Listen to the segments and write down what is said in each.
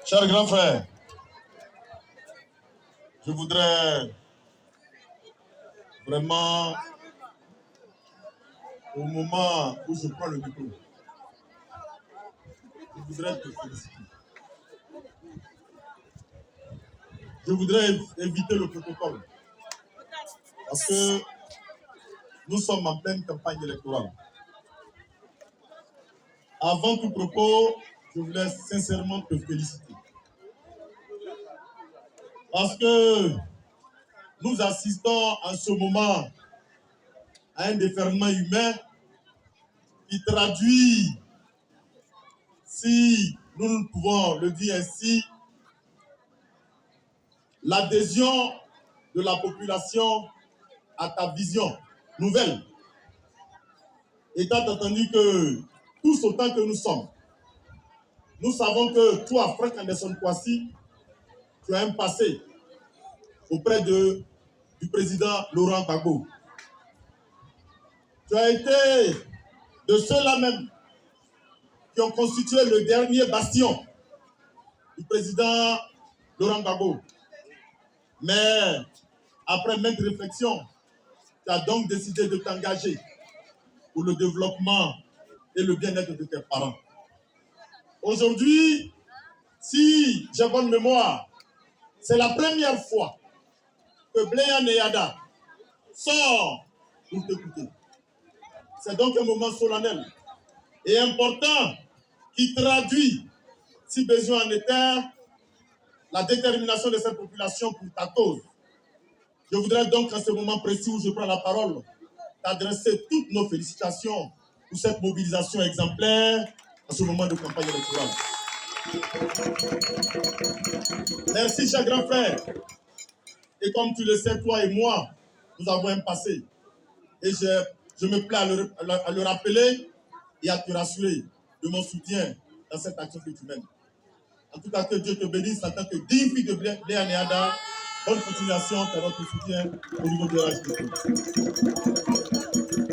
Chers grands frères, je voudrais vraiment, au moment où je prends le micro, je voudrais te féliciter. Je voudrais éviter le protocole parce que nous sommes en pleine campagne électorale. Avant tout propos, je voulais sincèrement te féliciter. Parce que nous assistons en ce moment à un déferlement humain qui traduit, si nous pouvons le dire ainsi, l'adhésion de la population à ta vision nouvelle. Étant entendu que tous autant que nous sommes, nous savons que toi, Frank Anderson Kwasi, tu as un passé auprès du président Laurent Gbagbo. Tu as été de ceux-là même qui ont constitué le dernier bastion du président Laurent Gbagbo. Mais après maintes réflexions, tu as donc décidé de t'engager pour le développement et le bien-être de tes parents. Aujourd'hui, si j'ai bonne mémoire, c'est la première fois que Bléa Neyada sort pour t'écouter. C'est donc un moment solennel et important qui traduit, si besoin en était, la détermination de cette population pour ta cause. Je voudrais donc, à ce moment précis où je prends la parole, t'adresser toutes nos félicitations pour cette mobilisation exemplaire à ce moment de campagne électorale. Merci, cher grand frère. Et comme tu le sais, toi et moi, nous avons un passé. Et je me plais à le rappeler et à te rassurer de mon soutien dans cette action que tu mènes. En tout cas, que Dieu te bénisse en tant que digne fille de Bléa Neyada. Bonne continuation, tu as notre soutien au niveau de l'HDP.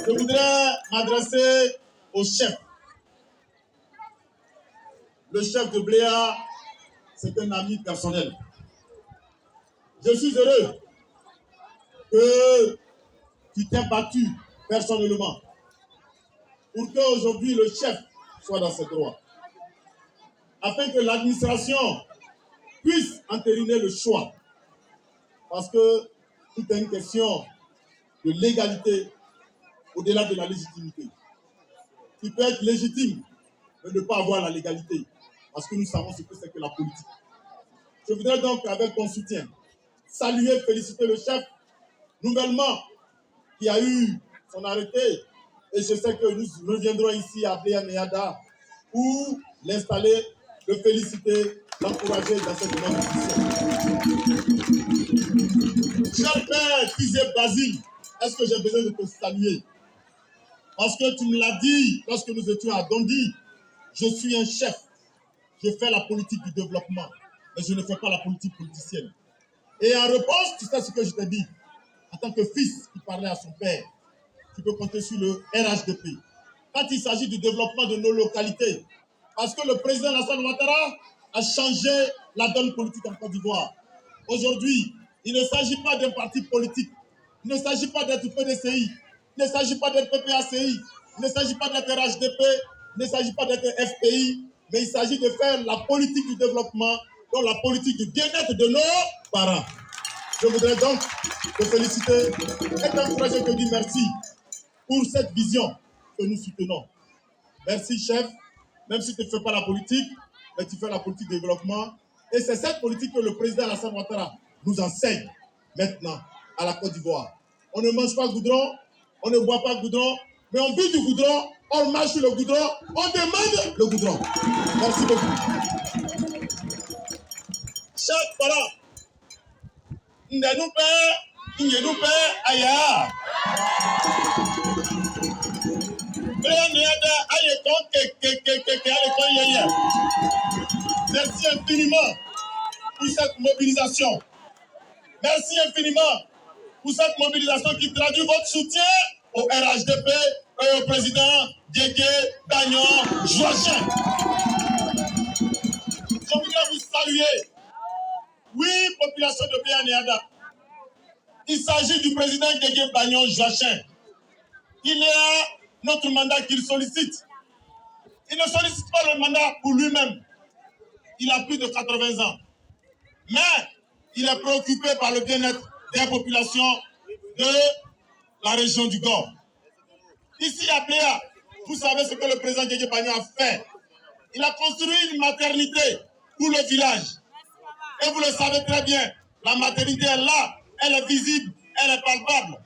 Je voudrais m'adresser au chef. Le chef de Bléa, c'est un ami personnel. Je suis heureux que tu t'es battu personnellement pour qu'aujourd'hui le chef soit dans ses droits, afin que l'administration puisse entériner le choix. Parce que tout est une question de légalité au-delà de la légitimité. Tu peux être légitime, mais ne pas avoir la légalité, parce que nous savons ce que c'est que la politique. Je voudrais donc, avec ton soutien, saluer, féliciter le chef, nouvellement, qui a eu son arrêté. Et je sais que nous reviendrons ici à Bléa Neyada pour l'installer, le féliciter, l'encourager dans cette bonne mission. Cher père Kizé Basile, est-ce que j'ai besoin de te saluer? Parce que tu me l'as dit lorsque nous étions à Dondi, je suis un chef. Je fais la politique du développement, mais je ne fais pas la politique politicienne. Et en réponse, tu sais ce que je t'ai dit. En tant que fils qui parlait à son père, tu peux compter sur le RHDP. Quand il s'agit du développement de nos localités, parce que le président Alassane Ouattara a changé la donne politique en Côte d'Ivoire. Aujourd'hui, il ne s'agit pas d'un parti politique, il ne s'agit pas d'être PDCI, il ne s'agit pas d'être PPACI, il ne s'agit pas d'être RHDP, il ne s'agit pas d'être FPI, mais il s'agit de faire la politique du développement, donc la politique du bien-être de nos parents. Je voudrais donc te féliciter et t'encourager, te dire merci pour cette vision que nous soutenons. Merci, chef, même si tu ne fais pas la politique, mais tu fais la politique de développement. Et c'est cette politique que le président Alassane Ouattara nous enseigne maintenant à la Côte d'Ivoire. On ne mange pas goudron, on ne boit pas goudron, mais on vit du goudron, on marche sur le goudron, on demande le goudron. Merci beaucoup. Chaque parent, Ndenoupe, Aya. Merci infiniment pour cette mobilisation. Merci infiniment pour cette mobilisation qui traduit votre soutien au RHDP et au président Diégué Dagnon Joachim. Je voudrais vous saluer. Il s'agit du président Guégué Bagnon Joachim. Il y a notre mandat qu'il sollicite. Il ne sollicite pas le mandat pour lui-même. Il a plus de 80 ans. Mais il est préoccupé par le bien-être des populations de la région du Gord. Ici à Pléa, vous savez ce que le président Guégué Bagnon a fait. Il a construit une maternité pour le village. Et vous le savez très bien, la maternité est là, elle est visible, elle est palpable.